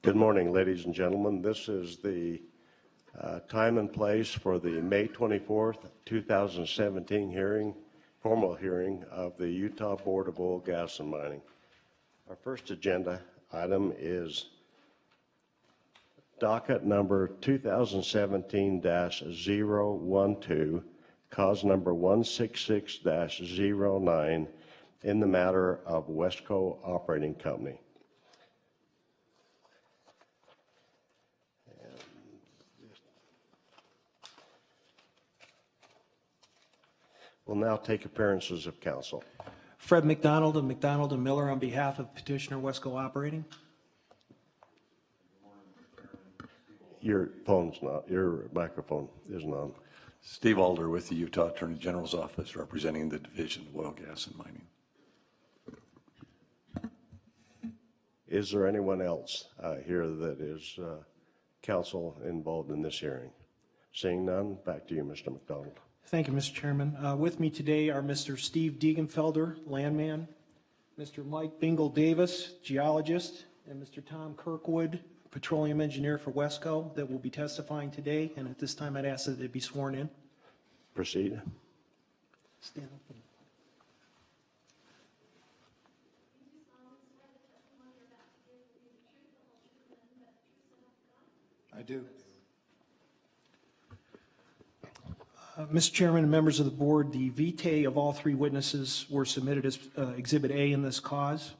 Good morning, ladies and gentlemen. This is the time and place for the May 24th, 2017 formal hearing of the Utah Board of Oil, Gas, and Mining. Our first agenda item is docket number 2017-012, cause number 166-09, in the matter of Wesco Operating Company. We'll now take appearances of counsel. Fred McDonald of McDonald & Miller on behalf of petitioner Wesco Operating. Your microphone isn't on. Steve Alder with the Utah Attorney General's Office, representing the Division of Oil, Gas, and Mining. Is there anyone else here that is counsel involved in this hearing? Seeing none, back to you, Mr. McDonald. Thank you, Mr. Chairman. With me today are Mr. Steve Degenfelder, landman, Mr. Mike Bingle-Davis, geologist, and Mr. Tom Kirkwood, petroleum engineer for Wesco, that will be testifying today. And at this time, I'd ask that they be sworn in. Proceed. Stand up. I do. Mr. Chairman and members of the board, the vitae of all three witnesses were submitted as Exhibit A in this cause.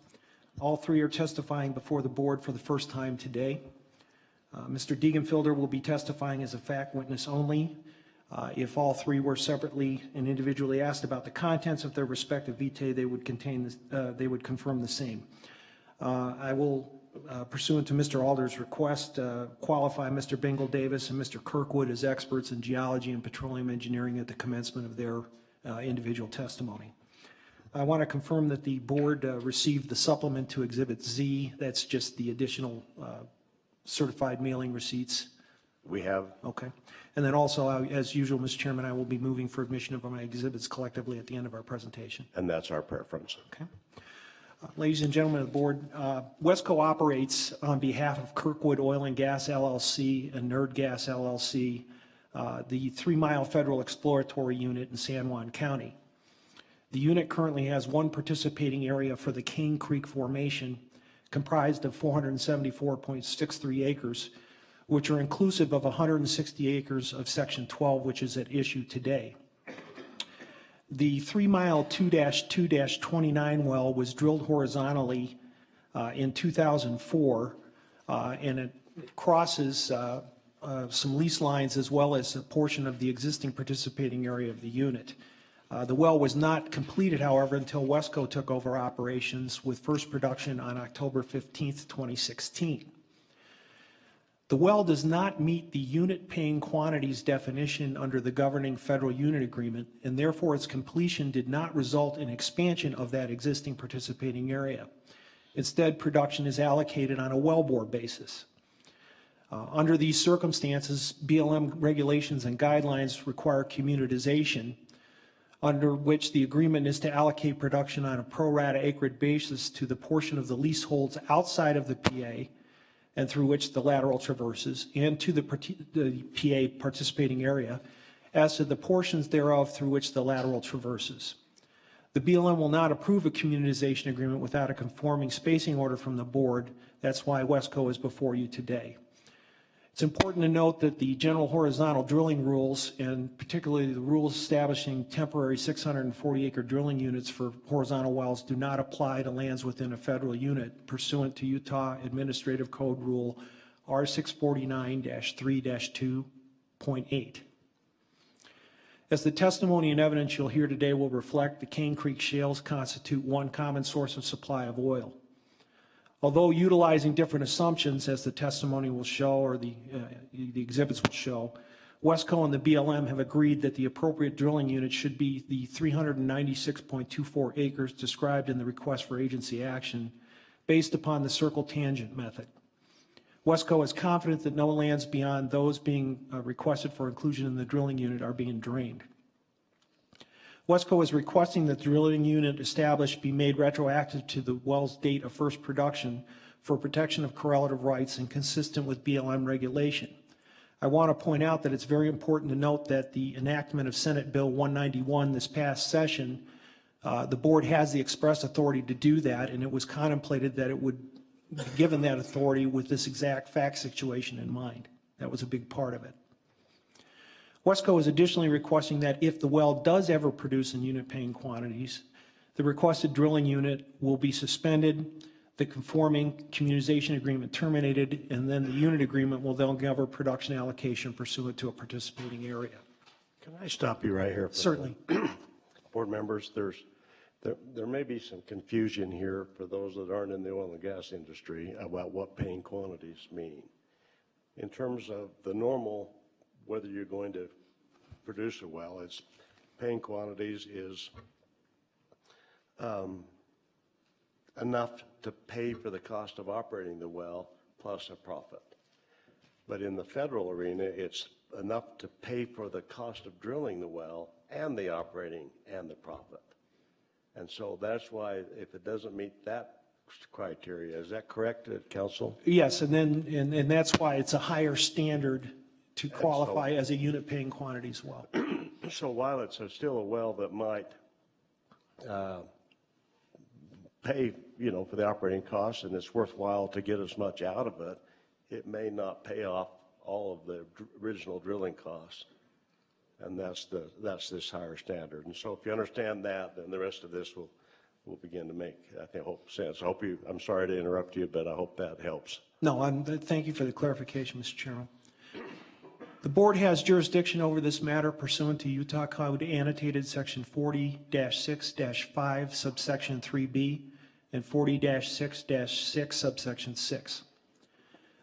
All three are testifying before the board for the first time today. Mr. Degenfelder will be testifying as a fact witness only. If all three were separately and individually asked about the contents of their respective vitae, they would confirm the same. I will, pursuant to Mr. Alder's request, qualify Mr. Bingle-Davis and Mr. Kirkwood as experts in geology and petroleum engineering at the commencement of their individual testimony. I want to confirm that the board received the supplement to Exhibit Z. That's just the additional certified mailing receipts. We have. Okay. And then also, as usual, Mr. Chairman, I will be moving for admission of my exhibits collectively at the end of our presentation. And that's our preference. Okay. Ladies and gentlemen of the board, Wesco operates on behalf of Kirkwood Oil and Gas LLC and Nerd Gas LLC, the 3 Mile Federal Exploratory Unit in San Juan County. The unit currently has one participating area for the Cane Creek Formation, comprised of 474.63 acres, which are inclusive of 160 acres of Section 12, which is at issue today. The 3 Mile 2-2-29 well was drilled horizontally in 2004, and it crosses some lease lines as well as a portion of the existing participating area of the unit. The well was not completed, however, until Wesco took over operations, with first production on October 15th, 2016. The well does not meet the unit paying quantities definition under the governing federal unit agreement, and therefore its completion did not result in expansion of that existing participating area. Instead, production is allocated on a wellbore basis. Under these circumstances, BLM regulations and guidelines require communitization, under which the agreement is to allocate production on a pro rata acreage basis to the portion of the leaseholds outside of the PA and through which the lateral traverses, and to the PA participating area as to the portions thereof through which the lateral traverses. The BLM will not approve a communitization agreement without a conforming spacing order from the board. That's why Wesco is before you today. It's important to note that the general horizontal drilling rules, and particularly the rules establishing temporary 640-acre drilling units for horizontal wells, do not apply to lands within a federal unit pursuant to Utah Administrative Code Rule R649-3-2.8. As the testimony and evidence you'll hear today will reflect, the Cane Creek shales constitute one common source of supply of oil. Although utilizing different assumptions, as the testimony will show, or the exhibits will show, Wesco and the BLM have agreed that the appropriate drilling unit should be the 396.24 acres described in the request for agency action, based upon the circle tangent method. Wesco is confident that no lands beyond those being requested for inclusion in the drilling unit are being drained. Wesco is requesting that the drilling unit established be made retroactive to the well's date of first production for protection of correlative rights and consistent with BLM regulation. I want to point out that it's very important to note that the enactment of Senate Bill 191 this past session, the board has the express authority to do that, and it was contemplated that it would be given that authority with this exact fact situation in mind. That was a big part of it. WESCO is additionally requesting that if the well does ever produce in unit paying quantities, the requested drilling unit will be suspended, the conforming communization agreement terminated, and then the unit agreement will then govern production allocation pursuant to a participating area. Can I stop you right here? Certainly. Board members, there may be some confusion here for those that aren't in the oil and gas industry about what paying quantities mean. In terms of the normal, whether you're going to produce a well, it's paying quantities is enough to pay for the cost of operating the well plus a profit. But in the federal arena, it's enough to pay for the cost of drilling the well and the operating and the profit. And so that's why if it doesn't meet that criteria, is that correct, Council? Yes, and that's why it's a higher standard to qualify as a unit paying quantity as well. So while it's still a well that might pay, for the operating costs, and it's worthwhile to get as much out of it, it may not pay off all of the original drilling costs, and that's this higher standard. And so if you understand that, then the rest of this will begin to make, I think, hope sense. I'm sorry to interrupt you, but I hope that helps. No, thank you for the clarification, Mr. Chairman. The board has jurisdiction over this matter pursuant to Utah Code annotated section 40-6-5 subsection 3B and 40-6-6 subsection 6.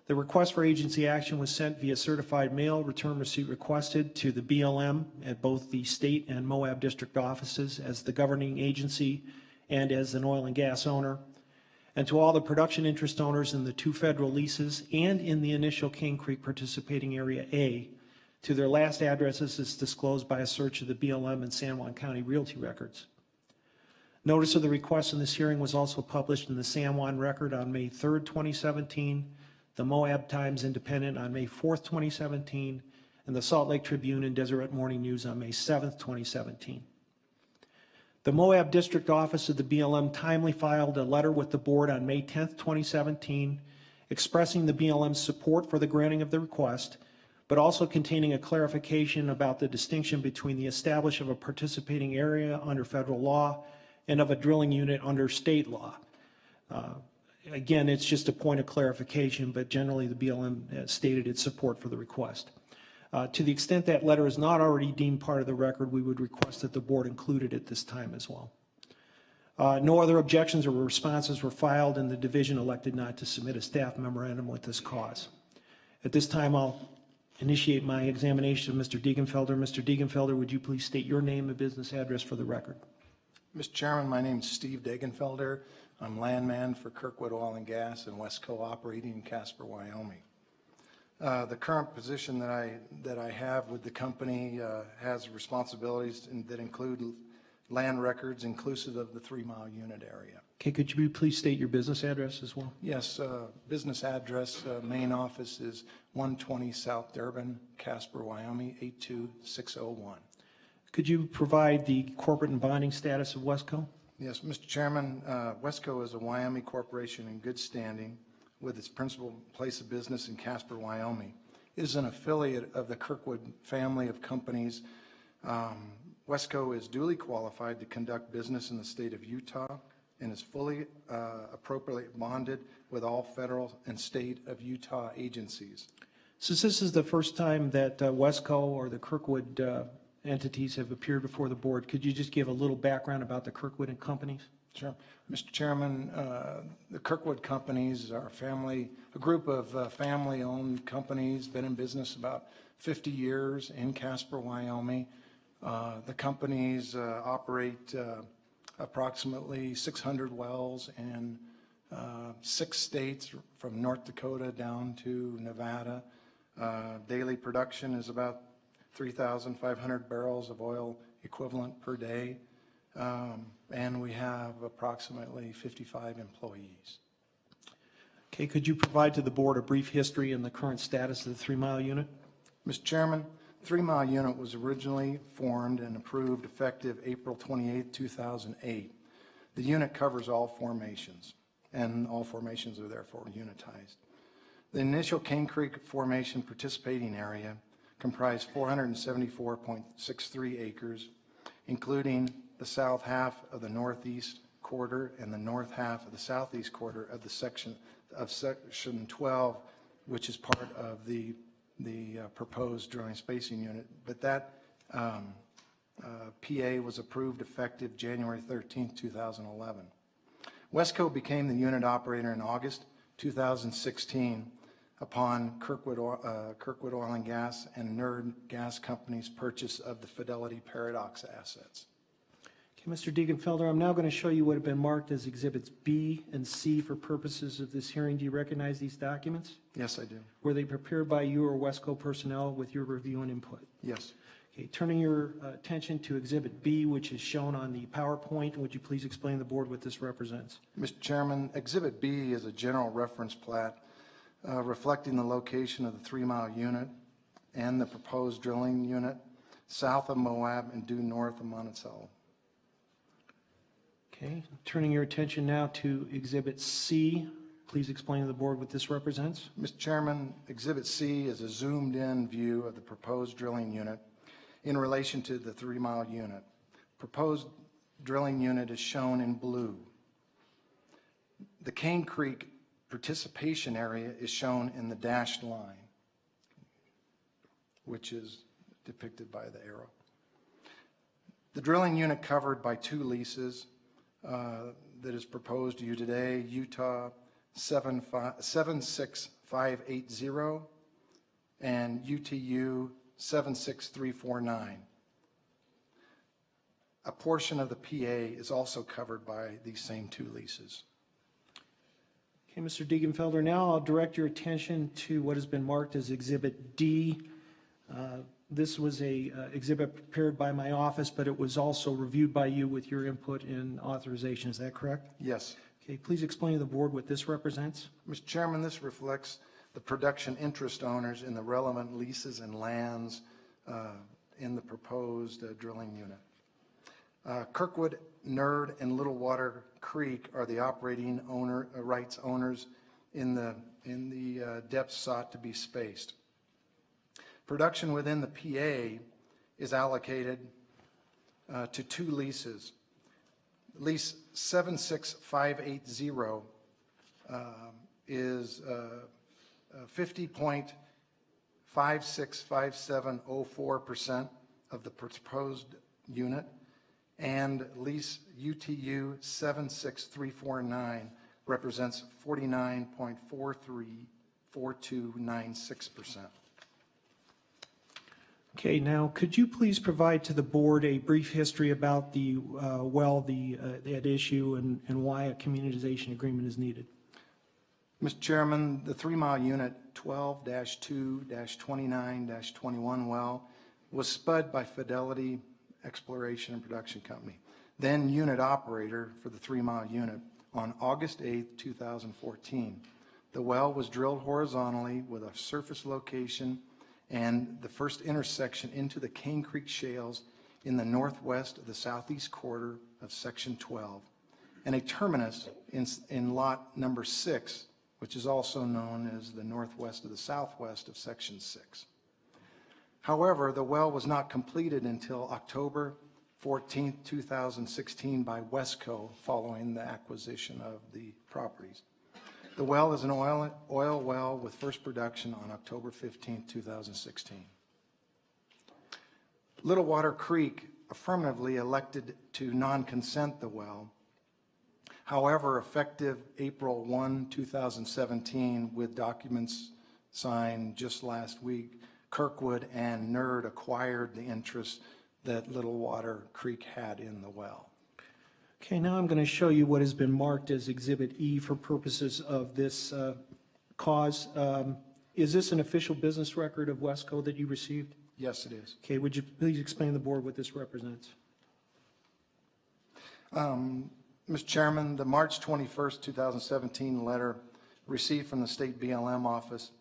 The request for agency action was sent via certified mail, return receipt requested to the BLM at both the state and Moab district offices as the governing agency and as an oil and gas owner, and to all the production interest owners in the 2 federal leases and in the initial Cane Creek participating area A, to their last addresses as disclosed by a search of the BLM and San Juan County Realty records. Notice of the request in this hearing was also published in the San Juan Record on May 3rd, 2017, the Moab Times Independent on May 4th, 2017, and the Salt Lake Tribune and Deseret Morning News on May 7th, 2017. The Moab District Office of the BLM timely filed a letter with the board on May 10th, 2017, expressing the BLM's support for the granting of the request, but also containing a clarification about the distinction between the establishment of a participating area under federal law and of a drilling unit under state law. Again, it's just a point of clarification, but generally the BLM stated its support for the request. To the extent that letter is not already deemed part of the record, we would request that the board include it at this time as well. No other objections or responses were filed, and the division elected not to submit a staff memorandum with this cause. At this time, I'll initiate my examination of Mr. Degenfelder. Mr. Degenfelder, would you please state your name and business address for the record? Mr. Chairman, my name is Steve Degenfelder. I'm landman for Kirkwood Oil and Gas and Wesco operating in Casper, Wyoming. The current position that I have with the company has responsibilities that include land records inclusive of the 3-mile unit area. Okay, could you please state your business address as well? Yes, business address, main office is 120 South Durban, Casper, Wyoming, 82601. Could you provide the corporate and bonding status of Wesco? Yes, Mr. Chairman, Wesco is a Wyoming corporation in good standing with its principal place of business in Casper, Wyoming. It is an affiliate of the Kirkwood family of companies. Wesco is duly qualified to conduct business in the state of Utah and is fully appropriately bonded with all federal and state of Utah agencies. Since this is the first time that Wesco or the Kirkwood entities have appeared before the board, could you just give a little background about the Kirkwood and companies? Sure. Mr. Chairman, the Kirkwood companies are a group of family-owned companies, been in business about 50 years in Casper, Wyoming. The companies operate approximately 600 wells in 6 states from North Dakota down to Nevada. Daily production is about 3,500 barrels of oil equivalent per day. And we have approximately 55 employees. Okay, could you provide to the board a brief history and the current status of the 3 Mile unit? Mr. Chairman, 3 Mile unit was originally formed and approved effective April 28, 2008. The unit covers all formations, and all formations are therefore unitized. The initial Cane Creek Formation participating area comprised 474.63 acres, including the south half of the northeast quarter and the north half of the southeast quarter of section 12, which is part of the proposed drilling spacing unit. But that PA was approved effective January 13, 2011. Wesco became the unit operator in August 2016 upon Kirkwood Oil and Gas and Nerd Gas Company's purchase of the Fidelity Paradox assets. Okay, Mr. Degenfelder, I'm now going to show you what have been marked as Exhibits B and C for purposes of this hearing. Do you recognize these documents? Yes, I do. Were they prepared by you or Wesco personnel with your review and input? Yes. Okay, turning your attention to Exhibit B, which is shown on the PowerPoint, would you please explain to the board what this represents? Mr. Chairman, Exhibit B is a general reference plat reflecting the location of the 3 Mile unit and the proposed drilling unit south of Moab and due north of Monticello. Okay, turning your attention now to Exhibit C, please explain to the board what this represents. Mr. Chairman, Exhibit C is a zoomed-in view of the proposed drilling unit in relation to the 3 Mile unit. Proposed drilling unit is shown in blue. The Cane Creek participation area is shown in the dashed line, which is depicted by the arrow. The drilling unit covered by 2 leases that is proposed to you today, Utah 76580 and UTU 76349. A portion of the PA is also covered by these same 2 leases. Okay, Mr. Degenfelder, now I'll direct your attention to what has been marked as Exhibit D. This was a exhibit prepared by my office, but it was also reviewed by you with your input and authorization. Is that correct? Yes. Okay, please explain to the board what this represents. Mr. Chairman, this reflects the production interest owners in the relevant leases and lands in the proposed drilling unit. Kirkwood, Nerd, and Little Water Creek are the operating rights owners in the depths sought to be spaced. Production within the PA is allocated to 2 leases. Lease 76580 is 50.565704% of the proposed unit, and lease UTU 76349 represents 49.434296%. Okay, now could you please provide to the board a brief history about the well at issue and why a communitization agreement is needed? Mr. Chairman, the 3 Mile unit 12-2-29-21 well was spud by Fidelity Exploration and Production Company, then unit operator for the 3 Mile unit, on August 8, 2014. The well was drilled horizontally with a surface location and the first intersection into the Cane Creek shales in the northwest of the southeast quarter of Section 12, and a terminus in lot number 6, which is also known as the northwest of the southwest of Section 6. However, the well was not completed until October 14, 2016 by Wesco following the acquisition of the properties. The well is an oil well with first production on October 15, 2016. Little Water Creek affirmatively elected to non-consent the well. However, effective April 1, 2017, with documents signed just last week, Kirkwood and Nerd acquired the interest that Little Water Creek had in the well. Okay, now I'm going to show you what has been marked as Exhibit E for purposes of this cause. Is this an official business record of Wesco that you received? Yes, it is. Okay, would you please explain to the board what this represents? Mr. Chairman, the March 21st, 2017 letter received from the state BLM office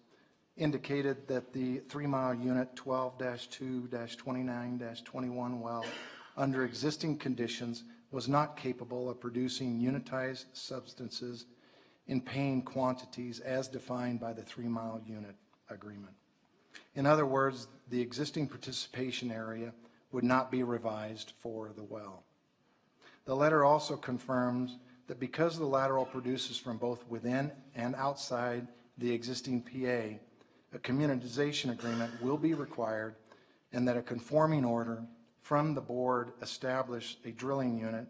indicated that the 3 Mile Unit 12-2-29-21 well, under existing conditions, was not capable of producing unitized substances in paying quantities as defined by the 3 Mile Unit agreement. In other words, the existing participation area would not be revised for the well. The letter also confirms that because the lateral produces from both within and outside the existing PA, a communitization agreement will be required, and that a conforming order from the board establish a drilling unit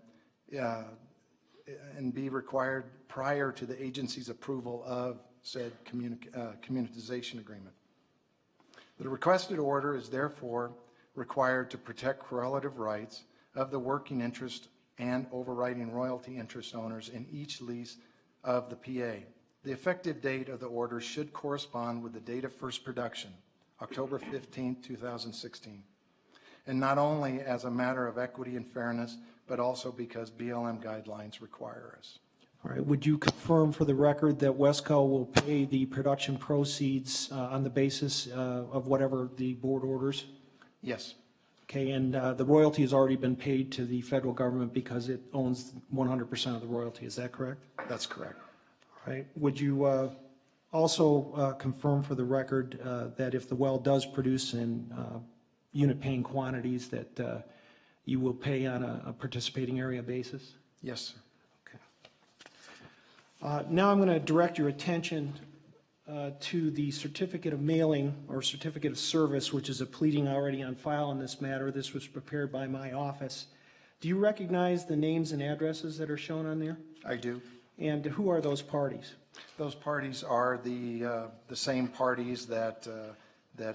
and be required prior to the agency's approval of said communitization agreement. The requested order is therefore required to protect correlative rights of the working interest and overriding royalty interest owners in each lease of the PA. The effective date of the order should correspond with the date of first production, October 15, 2016. And not only as a matter of equity and fairness, but also because BLM guidelines require us. All right, would you confirm for the record that Wesco will pay the production proceeds on the basis of whatever the board orders? Yes. Okay, and the royalty has already been paid to the federal government because it owns 100% of the royalty, is that correct? That's correct. All right, would you also confirm for the record that if the well does produce in unit paying quantities that you will pay on a participating area basis? Yes, sir. Now I'm going to direct your attention to the certificate of mailing or certificate of service, which is a pleading already on file in this matter. This was prepared by my office. Do you recognize the names and addresses that are shown on there? I do. And who are those parties? Those parties are the same parties that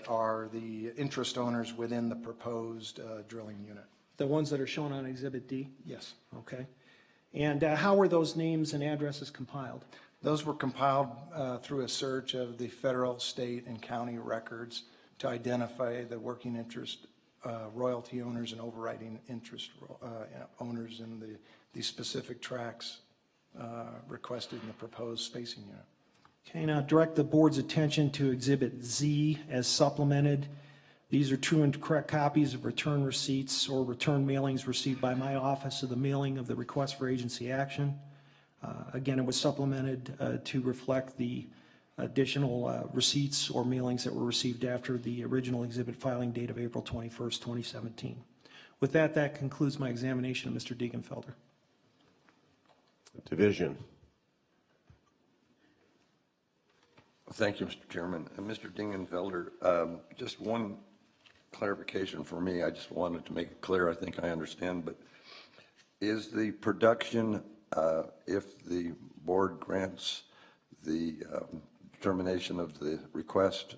are the interest owners within the proposed drilling unit. The ones that are shown on Exhibit D? Yes. Okay. And how were those names and addresses compiled? Those were compiled through a search of the federal, state, and county records to identify the working interest royalty owners and overriding interest owners in the specific tracts requested in the proposed spacing unit. Okay, now direct the board's attention to Exhibit Z as supplemented. These are true and correct copies of return receipts or return mailings received by my office of the mailing of the request for agency action. Again, it was supplemented to reflect the additional receipts or mailings that were received after the original exhibit filing date of April 21st, 2017. With that, that concludes my examination of Mr. Degenfelder. Division. Thank you, Mr. Chairman. And Mr. Dingenfelder, just one clarification for me. I just wanted to make it clear. I think I understand, but is the production, if the board grants the determination of the request,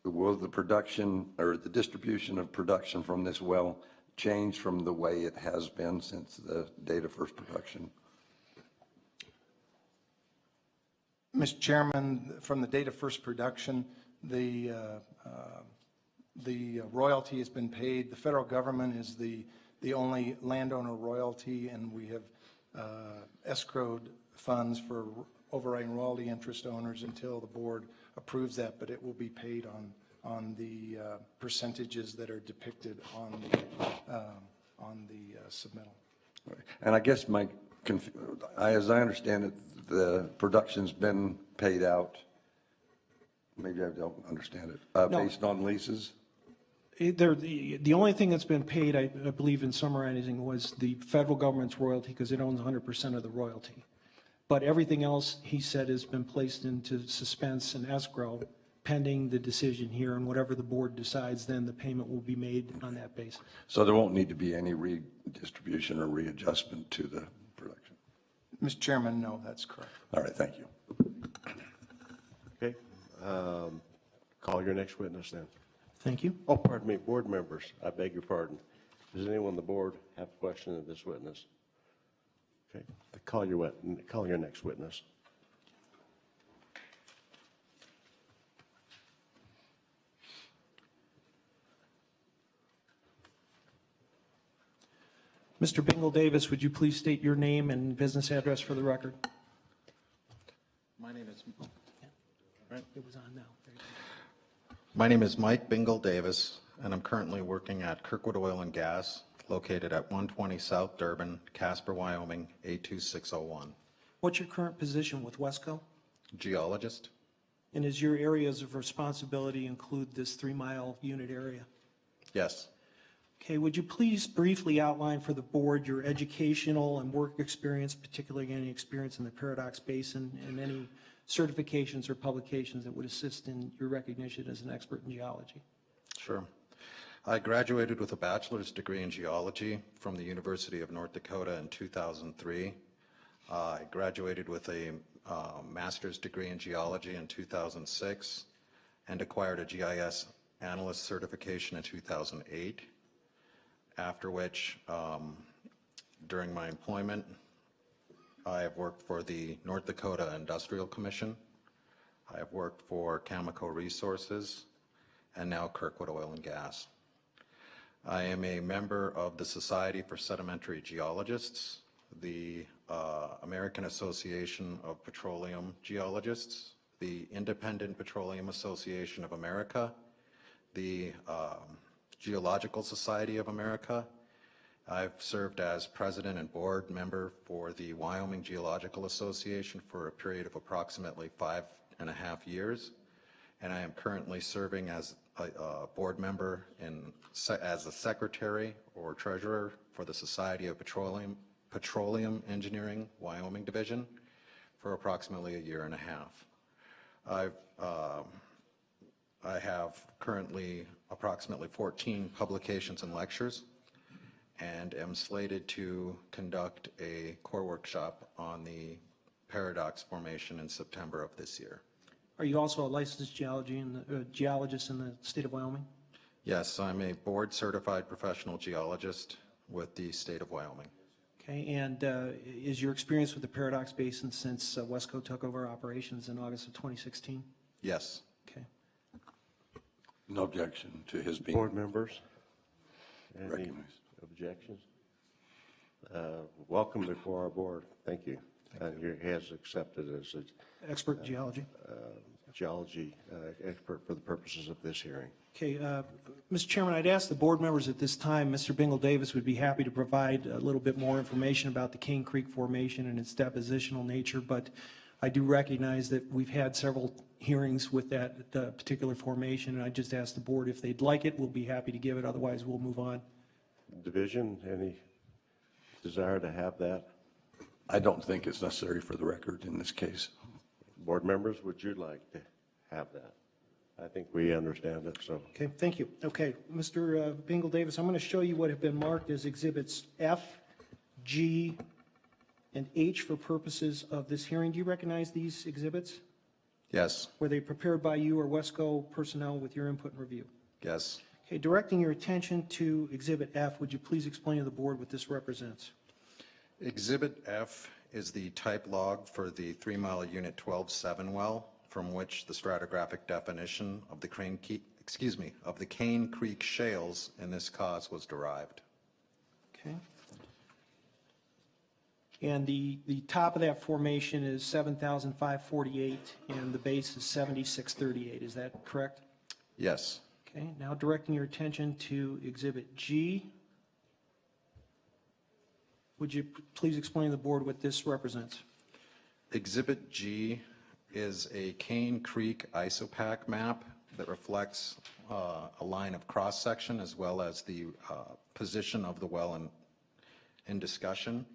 will the production or the distribution of production from this well change from the way it has been since the date of first production? Mr. Chairman, from the date of first production, the royalty has been paid. The federal government is the only landowner royalty, and we have escrowed funds for overriding royalty interest owners until the board approves that, but it will be paid on the percentages that are depicted on the submittal. Right. And I guess as I understand it, the production's been paid out. Maybe I don't understand it. No. Based on leases? The only thing that's been paid, I believe in summarizing, was the federal government's royalty because it owns 100% of the royalty. But everything else, he said, has been placed into suspense and escrow pending the decision here, and whatever the board decides, then the payment will be made on that basis. So there won't need to be any redistribution or readjustment to the production? Mr. Chairman, no, that's correct. All right, thank you. Okay. Call your next witness then. Thank you. Oh, pardon me, board members, I beg your pardon. Does anyone on the board have a question of this witness? Okay, call your next witness. Mr. Bingle Davis, would you please state your name and business address for the record? It was on now. Very good. My name is Mike Bingle Davis, and I'm currently working at Kirkwood Oil and Gas, located at 120 South Durban, Casper, Wyoming, 82601. What's your current position with Wesco? Geologist? And does your areas of responsibility include this 3-mile unit area? Yes. Okay, would you please briefly outline for the board your educational and work experience, particularly any experience in the Paradox Basin, and any certifications or publications that would assist in your recognition as an expert in geology? Sure. I graduated with a bachelor's degree in geology from the University of North Dakota in 2003. I graduated with a master's degree in geology in 2006 and acquired a GIS analyst certification in 2008, after which, during my employment, I have worked for the North Dakota Industrial Commission. I have worked for Cameco Resources and now Kirkwood Oil and Gas. I am a member of the Society for Sedimentary Geologists, the American Association of Petroleum Geologists, the Independent Petroleum Association of America, the Geological Society of America. I've served as president and board member for the Wyoming Geological Association for a period of approximately 5.5 years, and I am currently serving as a board member as a secretary or treasurer for the Society of Petroleum Engineering Wyoming Division for approximately 1.5 years. I have currently approximately 14 publications and lectures, and am slated to conduct a core workshop on the Paradox Formation in September of this year. Are you also a licensed geologist in the state of Wyoming? Yes, I'm a board certified professional geologist with the state of Wyoming. Okay, and is your experience with the Paradox Basin since Wesco took over operations in August of 2016? Yes. Okay. No objection to his being Board members? Any recognized. objections? Welcome before our board. Thank you. And he has accepted as a Expert in geology? geology expert for the purposes of this hearing. Okay, Mr. Chairman, I'd ask the board members at this time, Mr. Bingle Davis would be happy to provide a little bit more information about the Cane Creek Formation and its depositional nature, but I do recognize that we've had several hearings with that particular formation, and I just asked the board if they'd like it, we'll be happy to give it, otherwise we'll move on. Division, any desire to have that? I don't think it's necessary for the record in this case. Board members, would you like to have that? I think we understand it, so. Okay, thank you. Okay, Mr. Bingle Davis, I'm going to show you what have been marked as exhibits F, G, and H for purposes of this hearing. Do you recognize these exhibits? Yes. Were they prepared by you or Wesco personnel with your input and review? Yes. Okay, directing your attention to Exhibit F, would you please explain to the board what this represents? Exhibit F is the type log for the 3-mile unit 12-7 well, from which the stratigraphic definition of the Cane Creek shales in this cause was derived. Okay. And the top of that formation is 7,548 and the base is 7,638. Is that correct? Yes. Okay, now directing your attention to Exhibit G. Would you please explain to the board what this represents? Exhibit G is a Cane Creek isopac map that reflects a line of cross-section as well as the position of the well in discussion.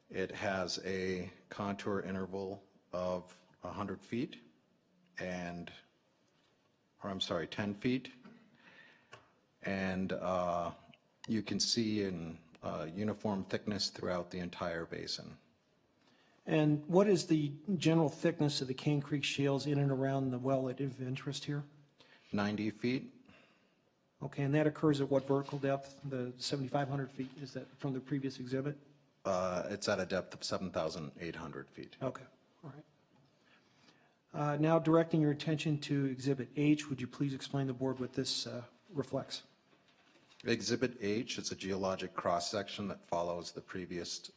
It has a contour interval of 100 feet and, 10 feet. And you can see in uniform thickness throughout the entire basin. And what is the general thickness of the Cane Creek shales in and around the well of interest here? 90 feet. Okay, and that occurs at what vertical depth? The 7,500 feet, is that from the previous exhibit? It's at a depth of 7,800 feet. Okay, all right. Now directing your attention to Exhibit H, would you please explain to the board what this reflects? Exhibit H is a geologic cross-section that follows the previous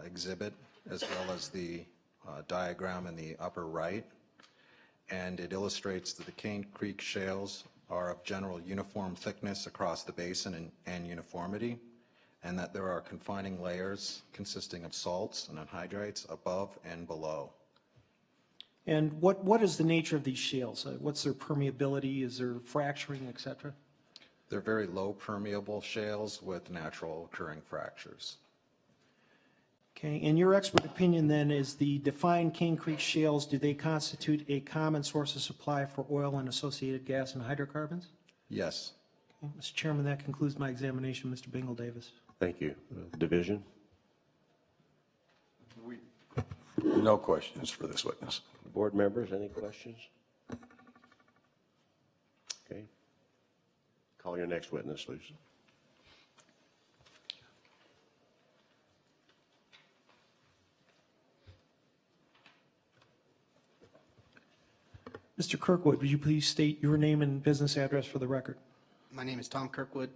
exhibit, as well as the diagram in the upper right, and it illustrates that the Cane Creek shales are of general uniform thickness across the basin and uniformity, and that there are confining layers consisting of salts and anhydrites above and below. And what is the nature of these shales? What's their permeability? Is there fracturing, et cetera? They're very low permeable shales with natural occurring fractures. Okay, in your expert opinion then, is the defined Cane Creek shales, do they constitute a common source of supply for oil and associated gas and hydrocarbons? Yes. Okay, Mr. Chairman, that concludes my examination. Mr. Bingle Davis. Thank you. Division? No questions for this witness. Board members, any questions? Okay. Call your next witness, please. Mr. Kirkwood, would you please state your name and business address for the record? My name is Tom Kirkwood,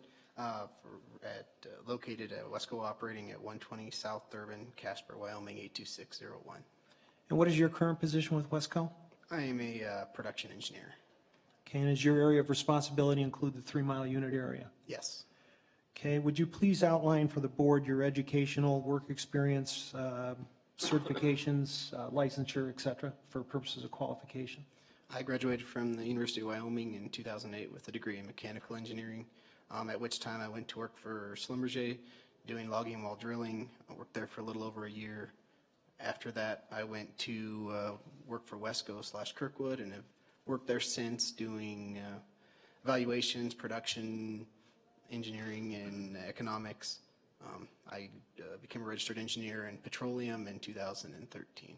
located at Wesco operating at 120 South Durbin, Casper, Wyoming 82601. And what is your current position with Wesco? I am a production engineer. Okay, and does your area of responsibility include the 3 Mile unit area? Yes. Okay, would you please outline for the board your educational, work experience, certifications, licensure, et cetera, for purposes of qualification? I graduated from the University of Wyoming in 2008 with a degree in mechanical engineering, at which time I went to work for Schlumberger doing logging while drilling. I worked there for a little over a year. After that, I went to work for Wesco/Kirkwood and have worked there since doing evaluations, production, engineering, and economics. I became a registered engineer in petroleum in 2013.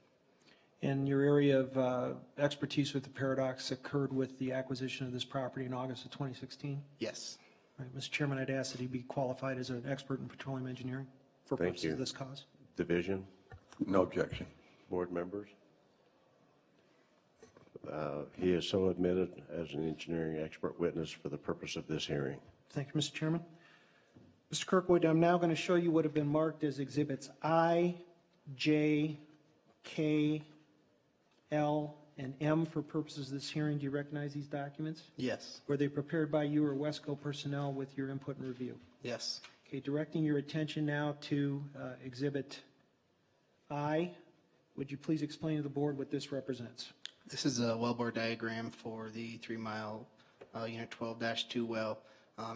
And your area of expertise with the paradox occurred with the acquisition of this property in August of 2016? Yes. All right, Mr. Chairman, I'd ask that he be qualified as an expert in petroleum engineering for Thank purposes you. of this cause. Division? No objection. Board members? He is so admitted as an engineering expert witness for the purpose of this hearing. Thank you, Mr. Chairman. Mr. Kirkwood, I'm now going to show you what have been marked as exhibits I, J, K, L, and M for purposes of this hearing. Do you recognize these documents? Yes. Were they prepared by you or Wesco personnel with your input and review? Yes. Okay, directing your attention now to exhibit I, would you please explain to the board what this represents? This is a wellbore diagram for the 3 Mile Unit 12-2 well.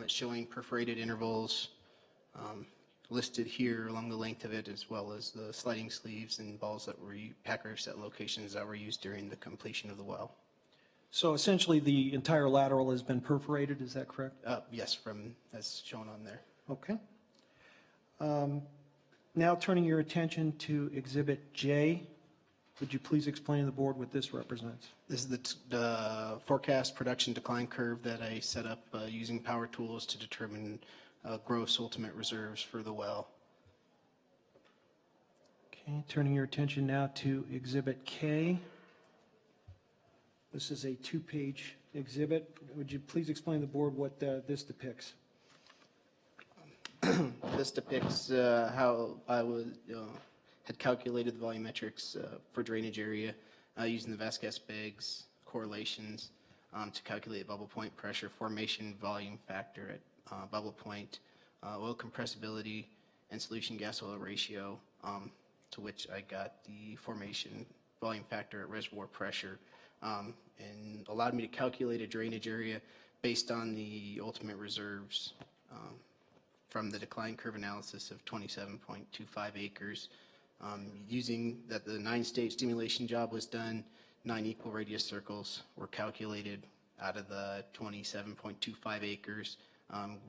It's showing perforated intervals listed here along the length of it, as well as the sliding sleeves and balls that were packer set locations that were used during the completion of the well. So essentially the entire lateral has been perforated, is that correct? Yes, from as shown on there. Okay. Now turning your attention to exhibit J, would you please explain to the board what this represents? This is the forecast production decline curve that I set up using power tools to determine gross ultimate reserves for the well. Okay, turning your attention now to exhibit K. This is a 2-page exhibit. Would you please explain to the board what this depicts? This depicts how I had calculated the volumetrics for drainage area using the Vasquez-Biggs correlations to calculate bubble point pressure, formation volume factor at bubble point, oil compressibility, and solution gas oil ratio, to which I got the formation volume factor at reservoir pressure, and allowed me to calculate a drainage area based on the ultimate reserves from the decline curve analysis of 27.25 acres. Using that the 9-stage stimulation job was done, 9 equal radius circles were calculated out of the 27.25 acres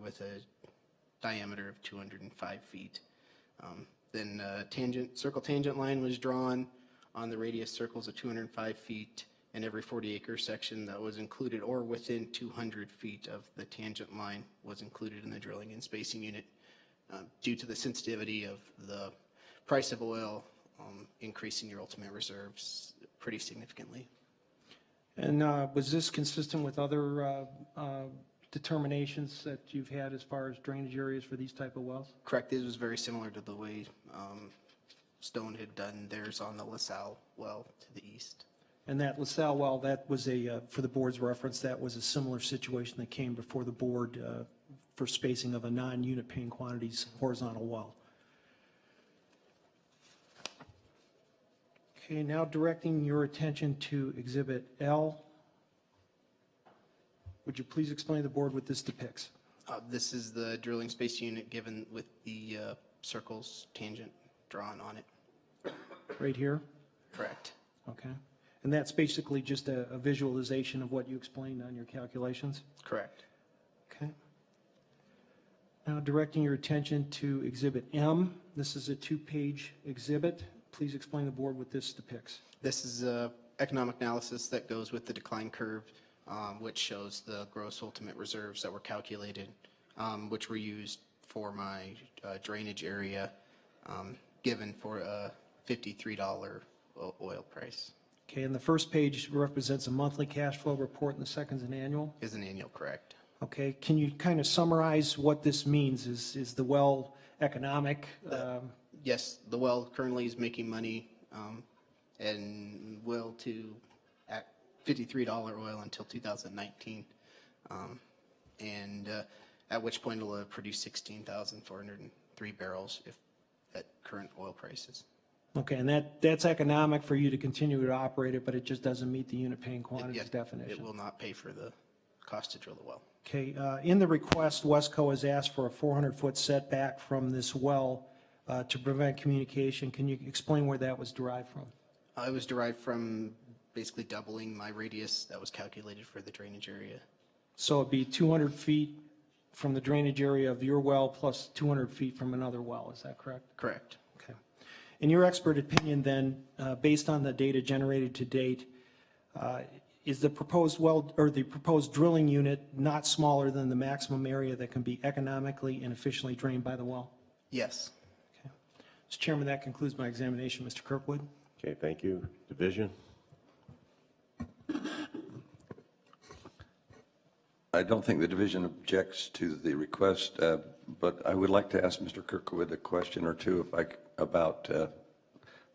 with a diameter of 205 feet. Then circle tangent line was drawn on the radius circles of 205 feet in every 40-acre section that was included, or within 200 feet of the tangent line was included in the drilling and spacing unit due to the sensitivity of the price of oil increasing your ultimate reserves pretty significantly. And was this consistent with other determinations that you've had as far as drainage areas for these type of wells? Correct. This was very similar to the way Stone had done theirs on the LaSalle well to the east. And that LaSalle well, that was for the board's reference, that was a similar situation that came before the board for spacing of a non-unit paying quantities horizontal well. Okay, now directing your attention to Exhibit L. Would you please explain to the board what this depicts? This is the drilling space unit given with the circles tangent drawn on it. Right here? Correct. Okay. And that's basically just a visualization of what you explained on your calculations? Correct. Okay. Now directing your attention to Exhibit M. This is a 2-page exhibit. Please explain to the board what this depicts. This is a economic analysis that goes with the decline curve, which shows the gross ultimate reserves that were calculated, which were used for my drainage area, given for a $53 oil price. Okay, and the first page represents a monthly cash flow report and the second's an annual? Is an annual, correct? Okay, can you kind of summarize what this means? Is the well economic? Yes, the well currently is making money and will to at $53 oil until 2019, and at which point it'll produce 16,403 barrels if at current oil prices. Okay, and that's economic for you to continue to operate it, but it just doesn't meet the unit paying quantities It definition. will not pay for the cost to drill the well. Okay, in the request, Wesco has asked for a 400-foot setback from this well to prevent communication. Can you explain where that was derived from? It was derived from basically doubling my radius that was calculated for the drainage area. So it'd be 200 feet from the drainage area of your well plus 200 feet from another well, is that correct? Correct. Okay. In your expert opinion then, based on the data generated to date, is the proposed well or the proposed drilling unit not smaller than the maximum area that can be economically and efficiently drained by the well? Yes. Okay. Mr. Chairman, that concludes my examination. Mr. Kirkwood? Okay, thank you. Division? I don't think the division objects to the request, but I would like to ask Mr. Kirkwood a question or two about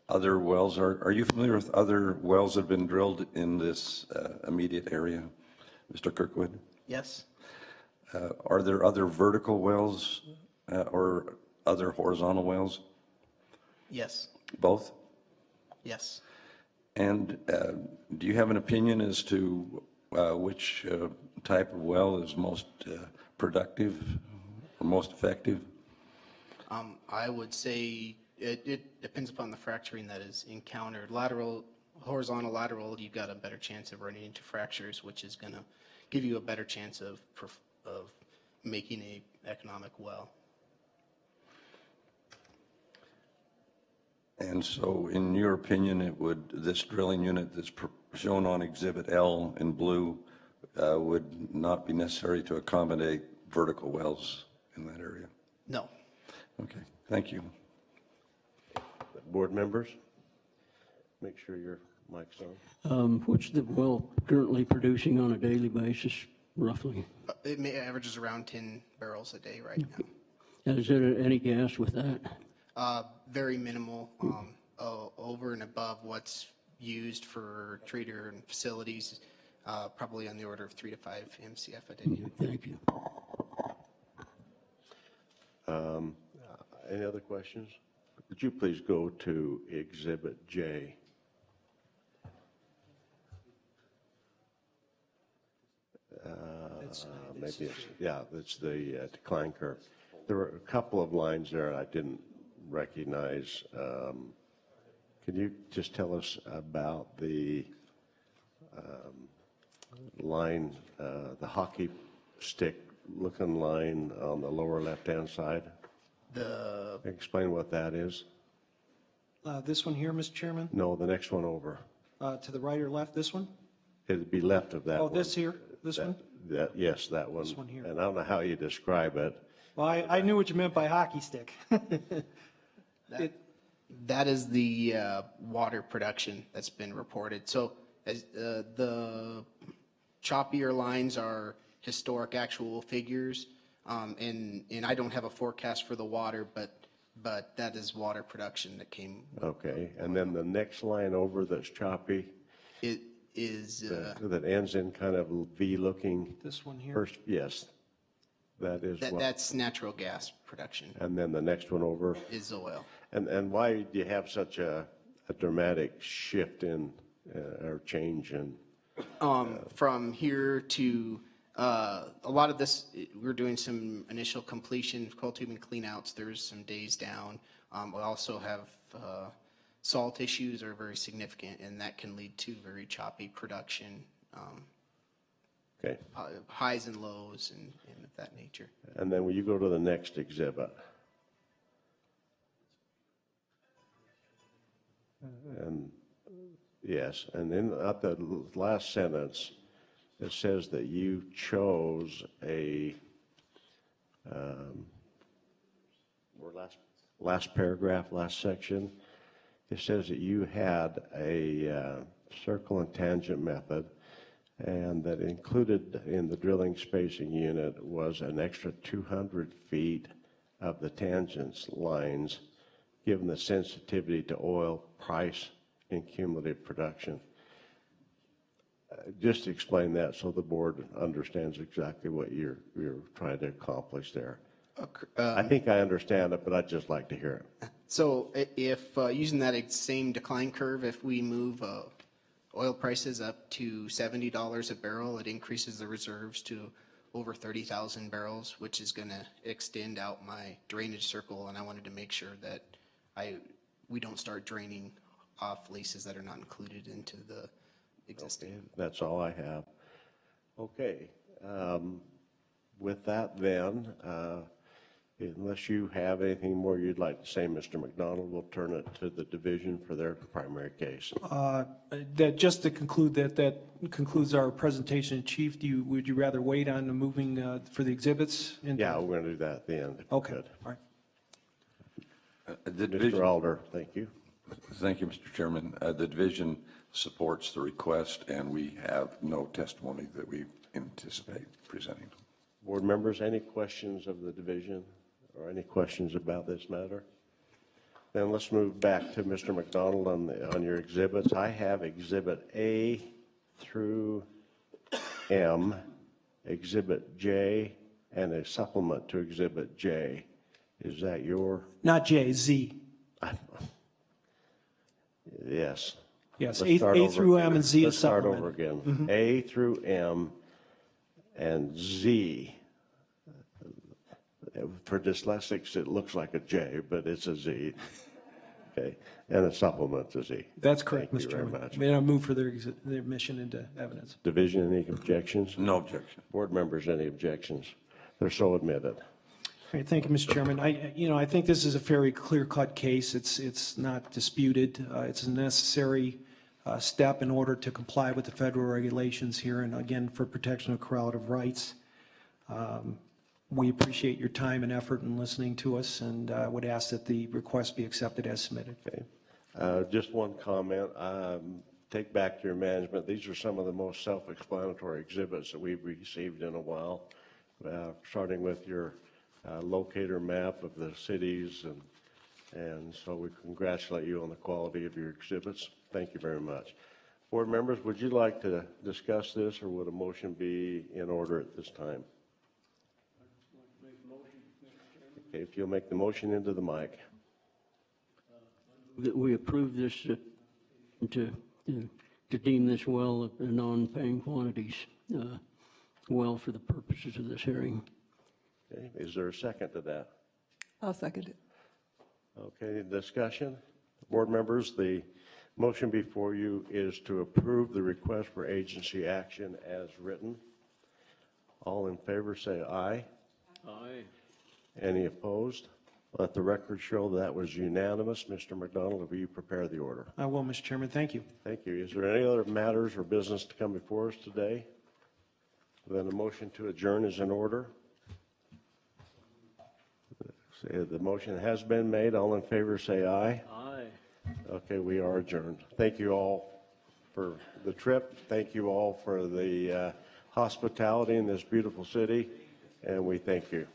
other wells. Are you familiar with other wells that have been drilled in this immediate area, Mr. Kirkwood? Yes. Are there other vertical wells or other horizontal wells? Yes. Both? Yes. And do you have an opinion as to which type of well is most productive or most effective? I would say it depends upon the fracturing that is encountered. Horizontal lateral, you've got a better chance of running into fractures, which is going to give you a better chance of making a economic well. And so, in your opinion, this drilling unit that's shown on Exhibit L in blue would not be necessary to accommodate vertical wells in that area? No. Okay, thank you. Board members? Make sure your mic's on. What's the well currently producing on a daily basis, roughly? It averages around 10 barrels a day right now. Is there any gas with that? Very minimal, over and above what's used for treater and facilities, probably on the order of 3 to 5 MCF a day. Thank you. Any other questions? Would you please go to Exhibit J? Maybe it's, yeah, it's the decline curve. There were a couple of lines there I didn't recognize. Can you just tell us about the line, the hockey stick looking line on the lower left-hand side? Explain what that is. This one here, Mr. Chairman? No, the next one over. To the right or left, this one? It'd be left of that Oh, one. this here? This one? Yes, that one. This one here. And I don't know how you describe it. Well, I knew what you meant by hockey stick. That is the water production that's been reported. So as the choppier lines are historic actual figures, and I don't have a forecast for the water, but but that is water production that came. Okay, and then the next line over that's choppy, It is, that ends in kind of V-looking. This one here? First, yes, that is what. that's natural gas production, And then the next one over. is oil. And why do you have such a dramatic shift in, or change in? From here to, a lot of this, we're doing some initial completion, coil tubing cleanouts. There's some days down. We also have salt issues are very significant, and that can lead to very choppy production, Okay, highs and lows and of that nature. and then when you go to the next exhibit. And, yes, and then at the last sentence, it says that you chose a, last paragraph, last section, it says that you had a circle and tangent method, and that included in the drilling spacing unit was an extra 200 feet of the tangents lines, given the sensitivity to oil price and cumulative production. Just explain that so the board understands exactly what you're trying to accomplish there. I think I understand it, but I'd just like to hear it. So if, using that same decline curve, if we move oil prices up to $70 a barrel, it increases the reserves to over 30,000 barrels, which is going to extend out my drainage circle, and I wanted to make sure that we don't start draining off leases that are not included into the existing. Okay, that's all I have. Okay, with that then, unless you have anything more you'd like to say, Mr. McDonald, we'll turn it to the division for their primary case. That just to conclude that concludes our presentation. Chief, would you rather wait on the moving for the exhibits? Yeah, we're going to do that at the end. if we Okay, could. all right. The Mr. division, Alder, thank you. thank you, Mr. Chairman. The division supports the request, and we have no testimony that we anticipate presenting. Board members, any questions of the division or any questions about this matter? Then let's move back to Mr. McDonald on your exhibits. I have Exhibit A through M, Exhibit J, and a supplement to Exhibit J. Is that your? Not J, Z. Yes. Yes, Let's A start over through again. M and Z is Let's start supplement. over again. A through M and Z. For dyslexics, it looks like a J, but it's a Z. Okay, and a supplement to Z. That's correct, Thank you Mr. very Chairman. much. May I move for their admission into evidence? Division, any objections? No objection. Board members, any objections? They're so admitted. Great, thank you, Mr. Chairman. I think this is a very clear-cut case. It's not disputed. It's a necessary step in order to comply with the federal regulations here, and again, for protection of correlative rights. We appreciate your time and effort in listening to us, and would ask that the request be accepted as submitted. Okay. Just one comment. Take back to your management. These are some of the most self-explanatory exhibits that we've received in a while, starting with your locator map of the cities, and so we congratulate you on the quality of your exhibits. Thank you very much. Board members, would you like to discuss this, or would a motion be in order at this time? Okay, if you'll make the motion into the mic. That we approve this to deem this well a non-paying quantities well for the purposes of this hearing. Okay, is there a second to that? I'll second it. Okay, discussion? Board members, the motion before you is to approve the request for agency action as written. All in favor say aye. Aye. Any opposed? Let the record show that was unanimous. Mr. McDonald, will you prepare the order? I will, Mr. Chairman. Thank you. Thank you. Is there any other matters or business to come before us today? Then a motion to adjourn is in order. The motion has been made. All in favor say aye. Aye. Okay, we are adjourned. Thank you all for the trip. Thank you all for the hospitality in this beautiful city, and we thank you.